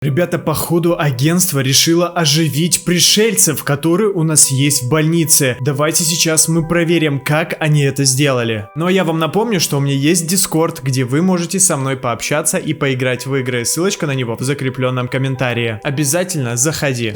Ребята, походу агентство решило оживить пришельцев, которые у нас есть в больнице. Давайте сейчас мы проверим, как они это сделали. Но я вам напомню, что у меня есть Discord, где вы можете со мной пообщаться и поиграть в игры. Ссылочка на него в закрепленном комментарии. Обязательно заходи.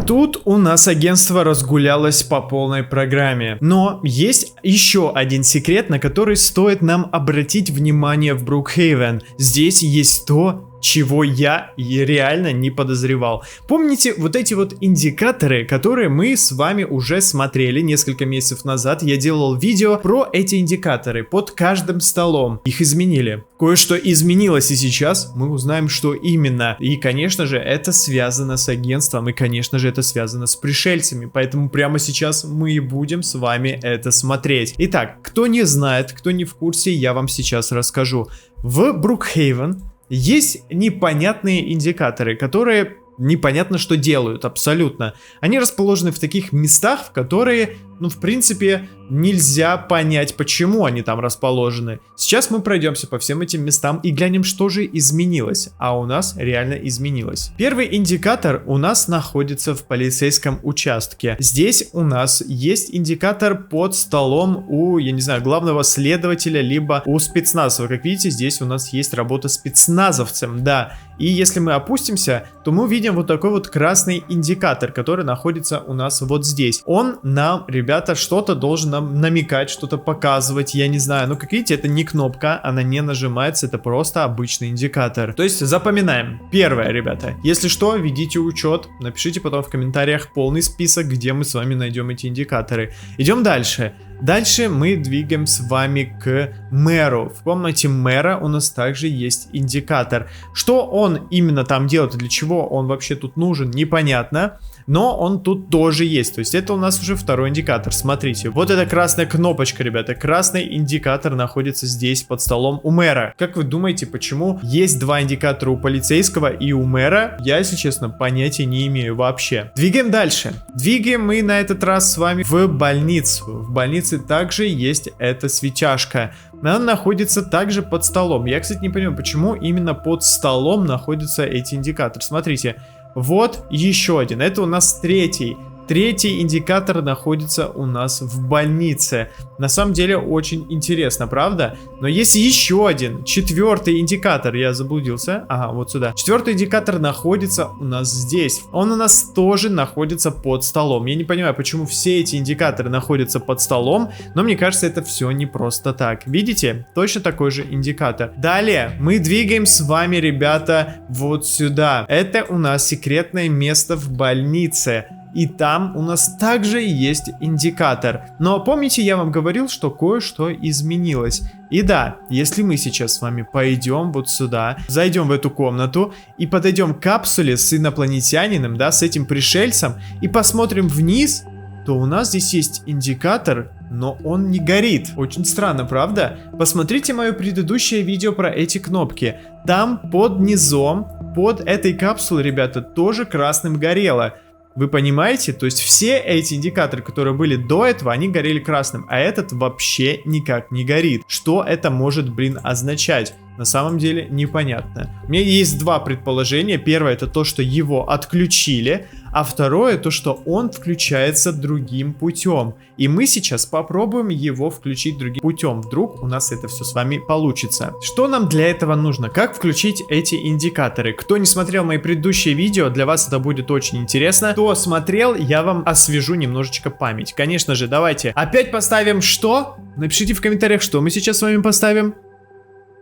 Тут у нас агентство разгулялось по полной программе. Но есть еще один секрет, на который стоит нам обратить внимание в Брукхейвен. Здесь есть то, чего я реально не подозревал. Помните вот эти вот индикаторы, которые мы с вами уже смотрели несколько месяцев назад? Я делал видео про эти индикаторы под каждым столом. Их изменили. Кое-что изменилось, и сейчас мы узнаем, что именно. И, конечно же, это связано с агентством, и, конечно же, это связано с пришельцами. Поэтому прямо сейчас мы и будем с вами это смотреть. Итак, кто не знает, кто не в курсе, я вам сейчас расскажу. В Брукхейвен есть непонятные индикаторы, которые непонятно что делают, абсолютно. Они расположены в таких местах, в которые, в принципе, нельзя понять, почему они там расположены. Сейчас мы пройдемся по всем этим местам и глянем, что же изменилось. А у нас реально изменилось. Первый индикатор у нас находится в полицейском участке. Здесь у нас есть индикатор под столом у, я не знаю, главного следователя, либо у спецназа. Как видите, здесь у нас есть работа спецназовцем, да. И если мы опустимся, то мы увидим вот такой вот красный индикатор, который находится у нас вот здесь. Он нам, ребята, что-то должен нам намекать, что-то показывать, я не знаю. Но как видите, это не кнопка, она не нажимается, это просто обычный индикатор. То есть запоминаем. Первое, ребята, если что, ведите учет, напишите потом в комментариях полный список, где мы с вами найдем эти индикаторы. Идем дальше. Дальше мы двигаем с вами к мэру. В комнате мэра у нас также есть индикатор. Что он именно там делает и для чего он вообще тут нужен, непонятно. Но он тут тоже есть. То есть это у нас уже второй индикатор. Смотрите, вот эта красная кнопочка, ребята. Красный индикатор находится здесь под столом у мэра. Как вы думаете, почему есть два индикатора у полицейского и у мэра? Я, если честно, понятия не имею вообще. Двигаем дальше. Двигаем мы на этот раз с вами в больницу. В больнице также есть эта светяшка. Она находится также под столом. Я, кстати, не понимаю, почему именно под столом находятся эти индикаторы. Смотрите. Вот еще один. Это у нас третий. Третий индикатор находится у нас в больнице. На самом деле очень интересно, правда? Но есть еще один, четвертый индикатор. Я заблудился. Ага, вот сюда. Четвертый индикатор находится у нас здесь. Он у нас тоже находится под столом. Я не понимаю, почему все эти индикаторы находятся под столом. Но мне кажется, это все не просто так. Видите? Точно такой же индикатор. Далее мы двигаем с вами, ребята, вот сюда. Это у нас секретное место в больнице. И там у нас также есть индикатор. Но помните, я вам говорил, что кое-что изменилось. И да, если мы сейчас с вами пойдем вот сюда, зайдем в эту комнату и подойдем к капсуле с инопланетянином, да, с этим пришельцем, и посмотрим вниз, то у нас здесь есть индикатор, но он не горит. Очень странно, правда? Посмотрите мое предыдущее видео про эти кнопки. Там под низом, под этой капсулой, ребята, тоже красным горело. Вы понимаете? То есть все эти индикаторы, которые были до этого, они горели красным, а этот вообще никак не горит. Что это может, означать? На самом деле непонятно. У меня есть два предположения. Первое, это то, что его отключили, а второе, то, что он включается другим путем. И мы сейчас попробуем его включить другим путем. Вдруг у нас это все с вами получится. Что нам для этого нужно? Как включить эти индикаторы? Кто не смотрел мои предыдущие видео, для вас это будет очень интересно. Кто смотрел, я вам освежу немножечко память. Конечно же, давайте опять поставим что? Напишите в комментариях, что мы сейчас с вами поставим.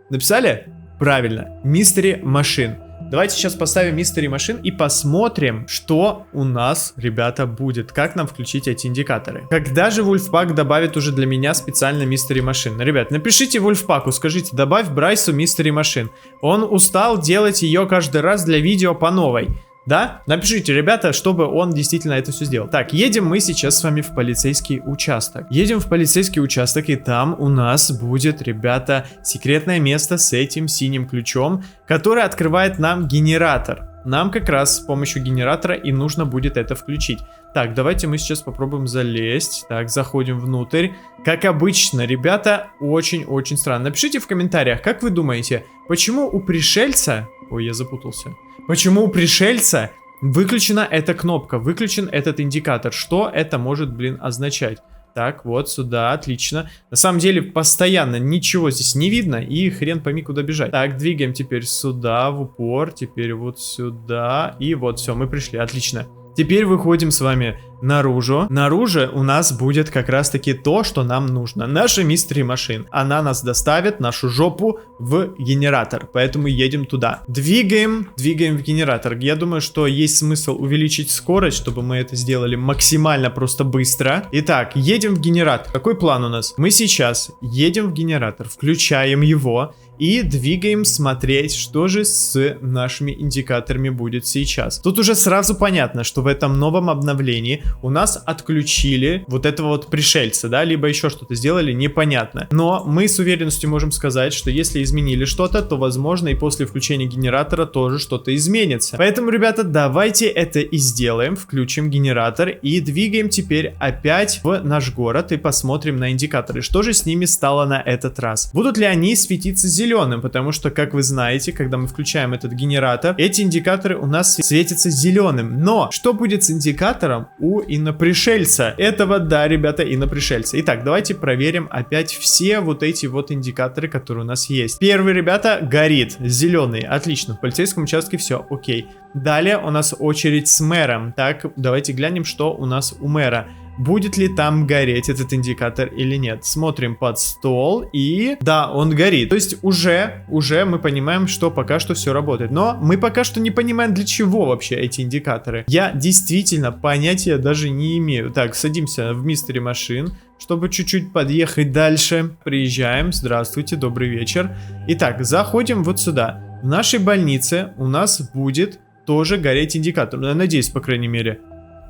Написали? Правильно. Mystery Machine. Давайте сейчас поставим Mystery Machine и посмотрим, что у нас, ребята, будет. Как нам включить эти индикаторы. Когда же Wolfpack добавит уже для меня специально Mystery Machine? Ребят, напишите Wolfpack'у, скажите, добавь Брайсу Mystery Machine. Он устал делать ее каждый раз для видео по новой. Да? Напишите, ребята, чтобы он действительно это все сделал. Так, едем мы сейчас с вами в полицейский участок. Едем в полицейский участок, и там у нас будет, ребята, секретное место с этим синим ключом, который открывает нам генератор. Нам как раз с помощью генератора и нужно будет это включить. Так, давайте мы сейчас попробуем залезть. Так, заходим внутрь. Как обычно, ребята, очень-очень странно. Напишите в комментариях, как вы думаете, почему у пришельца... Ой, я запутался. Почему у пришельца выключена эта кнопка, выключен этот индикатор? Что это может, блин, означать? Так, вот сюда, отлично. На самом деле, постоянно ничего здесь не видно, и хрен пойми, куда бежать. Так, двигаем теперь сюда, в упор, теперь вот сюда, и вот, все, мы пришли, отлично. Теперь выходим с вами наружу. Наружу у нас будет как раз таки то, что нам нужно. Наша Mystery Machine. Она нас доставит, нашу жопу, в генератор. Поэтому едем туда. Двигаем в генератор. Я думаю, что есть смысл увеличить скорость, чтобы мы это сделали максимально просто быстро. Итак, едем в генератор. Какой план у нас? Мы сейчас едем в генератор, включаем его и двигаем смотреть, что же с нашими индикаторами будет сейчас. Тут уже сразу понятно, что в этом новом обновлении у нас отключили вот этого вот пришельца, да, либо еще что-то сделали, непонятно. Но мы с уверенностью можем сказать, что если изменили что-то, то возможно и после включения генератора тоже что-то изменится. Поэтому, ребята, давайте это и сделаем. Включим генератор и двигаем теперь опять в наш город и посмотрим на индикаторы. Что же с ними стало на этот раз? Будут ли они светиться зеленым? Потому что, как вы знаете, когда мы включаем этот генератор, эти индикаторы у нас светятся зеленым. Но что будет с индикатором у инопришельца? Этого, да, ребята, инопришельца. Итак, давайте проверим опять все вот эти вот индикаторы, которые у нас есть. Первый, ребята, горит. Зеленый. Отлично. В полицейском участке все окей. Далее у нас очередь с мэром. Так, давайте глянем, что у нас у мэра. Будет ли там гореть этот индикатор или нет? Смотрим под стол и... Да, он горит. То есть уже мы понимаем, что пока что все работает. Но мы пока что не понимаем, для чего вообще эти индикаторы. Я действительно понятия даже не имею. Так, садимся в Mystery Machine, чтобы чуть-чуть подъехать дальше. Приезжаем. Здравствуйте, добрый вечер. Итак, заходим вот сюда. В нашей больнице у нас будет тоже гореть индикатор. Я надеюсь, по крайней мере.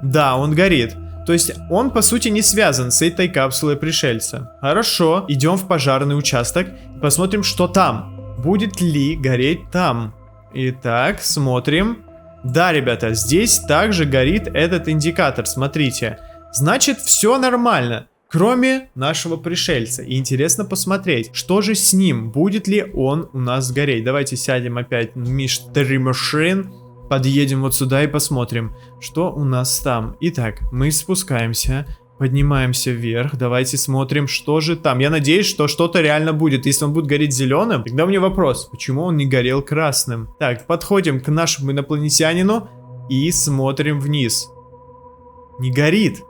Да, он горит. То есть он, по сути, не связан с этой капсулой пришельца. Хорошо, идем в пожарный участок. Посмотрим, что там. Будет ли гореть там. Итак, смотрим. Да, ребята, здесь также горит этот индикатор. Смотрите. Значит, все нормально. Кроме нашего пришельца. И интересно посмотреть, что же с ним. Будет ли он у нас гореть. Давайте сядем опять в Mystery Machine. Подъедем вот сюда и посмотрим, что у нас там. Итак, мы спускаемся, поднимаемся вверх. Давайте смотрим, что же там. Я надеюсь, что что-то реально будет. Если он будет гореть зеленым, тогда у меня вопрос, почему он не горел красным? Так, подходим к нашему инопланетянину и смотрим вниз. Не горит.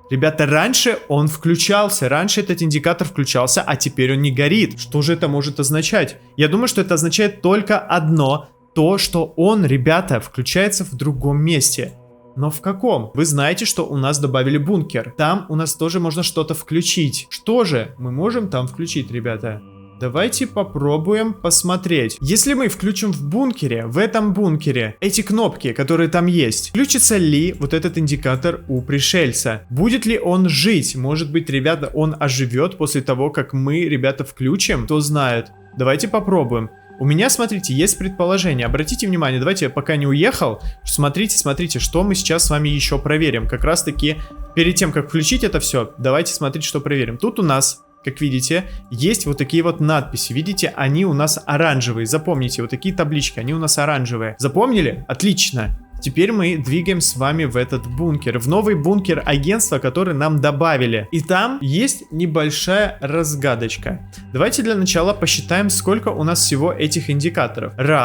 Ребята, раньше он включался, раньше этот индикатор включался, а теперь он не горит. Что же это может означать? Я думаю, что это означает только одно – то, что он, ребята, включается в другом месте. Но в каком? Вы знаете, что у нас добавили бункер. Там у нас тоже можно что-то включить. Что же мы можем там включить, ребята? Давайте попробуем посмотреть. Если мы включим в этом бункере, эти кнопки, которые там есть, включится ли вот этот индикатор у пришельца? Будет ли он жить? Может быть, ребята, он оживет после того, как мы, ребята, включим? Кто знает. Давайте попробуем. У меня, смотрите, есть предположение. Обратите внимание, давайте я пока не уехал. Смотрите, что мы сейчас с вами еще проверим. Как раз таки, перед тем, как включить это все, давайте смотреть, что проверим. Тут у нас, как видите, есть вот такие вот надписи. Видите, они у нас оранжевые. Запомните, вот такие таблички, они у нас оранжевые. Запомнили? Отлично. Теперь мы двигаем с вами в этот бункер, в новый бункер агентства, который нам добавили. И там есть небольшая разгадочка. Давайте для начала посчитаем, сколько у нас всего этих индикаторов. 1,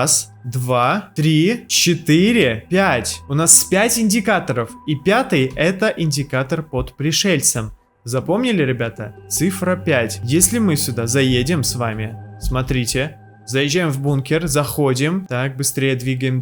2, 3, 4, 5. У нас 5 индикаторов. И 5-й это индикатор под пришельцем. Запомнили, ребята? Цифра 5. Если мы сюда заедем с вами, смотрите. Заезжаем в бункер, заходим. Так, быстрее двигаем.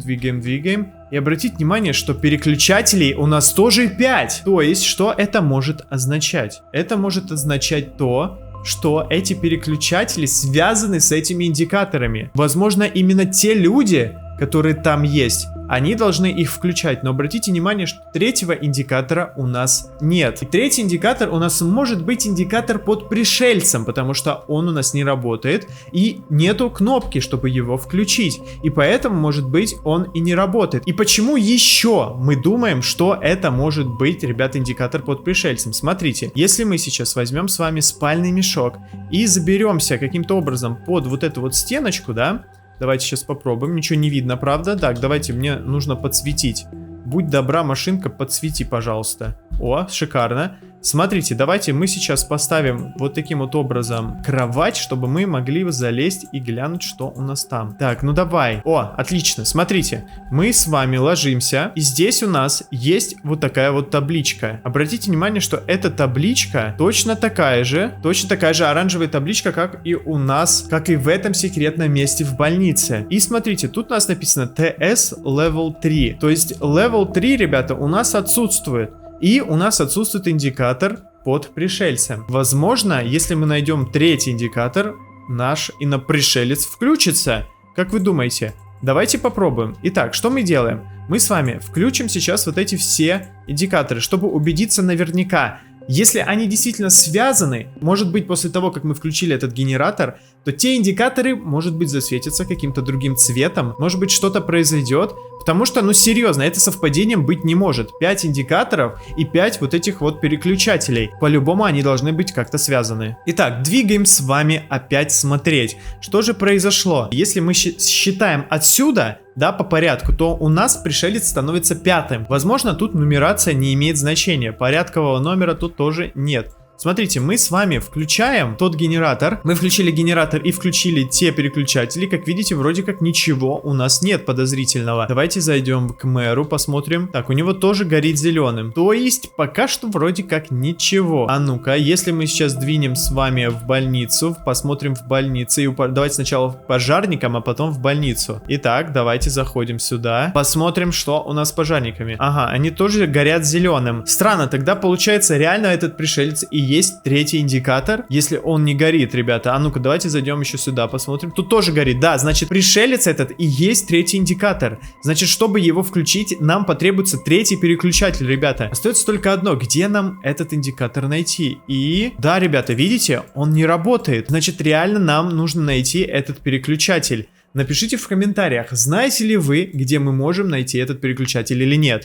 И обратите внимание, что переключателей у нас тоже 5. То есть, что это может означать? Это может означать то, что эти переключатели связаны с этими индикаторами. Возможно, именно те люди, которые там есть, они должны их включать. Но обратите внимание, что третьего индикатора у нас нет. И третий индикатор у нас может быть индикатор под пришельцем, потому что он у нас не работает и нету кнопки, чтобы его включить. И поэтому, может быть, он и не работает. И почему еще мы думаем, что это может быть, ребята, индикатор под пришельцем? Смотрите, если мы сейчас возьмем с вами спальный мешок и заберемся каким-то образом под вот эту вот стеночку, да, Давайте сейчас попробуем. Ничего не видно, правда? Так, давайте, мне нужно подсветить. Будь добра, машинка, подсвети, пожалуйста. О, шикарно. Смотрите, давайте мы сейчас поставим вот таким вот образом кровать, чтобы мы могли залезть и глянуть, что у нас там. Так, ну давай. О, отлично, смотрите. Мы с вами ложимся, и здесь у нас есть вот такая вот табличка. Обратите внимание, что эта табличка точно такая же оранжевая табличка, как и у нас, как и в этом секретном месте в больнице. И смотрите, тут у нас написано TS Level 3. То есть Level 3, ребята, у нас отсутствует. И у нас отсутствует индикатор под пришельцем. Возможно, если мы найдем третий индикатор, наш инопришелец включится. Как вы думаете? Давайте попробуем. Итак, что мы делаем? Мы с вами включим сейчас вот эти все индикаторы, чтобы убедиться наверняка. Если они действительно связаны, может быть, после того, как мы включили этот генератор, то те индикаторы, может быть, засветятся каким-то другим цветом, может быть, что-то произойдет, потому что, ну, серьезно, это совпадением быть не может. 5 индикаторов и 5 вот этих вот переключателей. По-любому они должны быть как-то связаны. Итак, двигаем с вами опять смотреть, что же произошло. Если мы считаем отсюда, да, по порядку, то у нас пришелец становится 5-м. Возможно, тут нумерация не имеет значения, порядкового номера тут тоже нет. Смотрите, мы с вами включаем тот генератор. Мы включили генератор и включили те переключатели. Как видите, вроде как ничего у нас нет подозрительного. Давайте зайдем к мэру, посмотрим. Так, у него тоже горит зеленым. То есть, пока что вроде как ничего. А ну-ка, если мы сейчас двинем с вами в больницу, посмотрим в больнице. И давайте сначала в пожарникам, а потом в больницу. Итак, давайте заходим сюда. Посмотрим, что у нас с пожарниками. Ага, они тоже горят зеленым. Странно, тогда получается реально этот пришелец и есть третий индикатор, если он не горит, ребята. А ну-ка, давайте зайдем еще сюда, посмотрим. Тут тоже горит, да, значит, пришелец этот и есть третий индикатор. Значит, чтобы его включить, нам потребуется третий переключатель, ребята. Остается только одно, где нам этот индикатор найти. И, да, ребята, видите, он не работает. Значит, реально нам нужно найти этот переключатель. Напишите в комментариях, знаете ли вы, где мы можем найти этот переключатель или нет.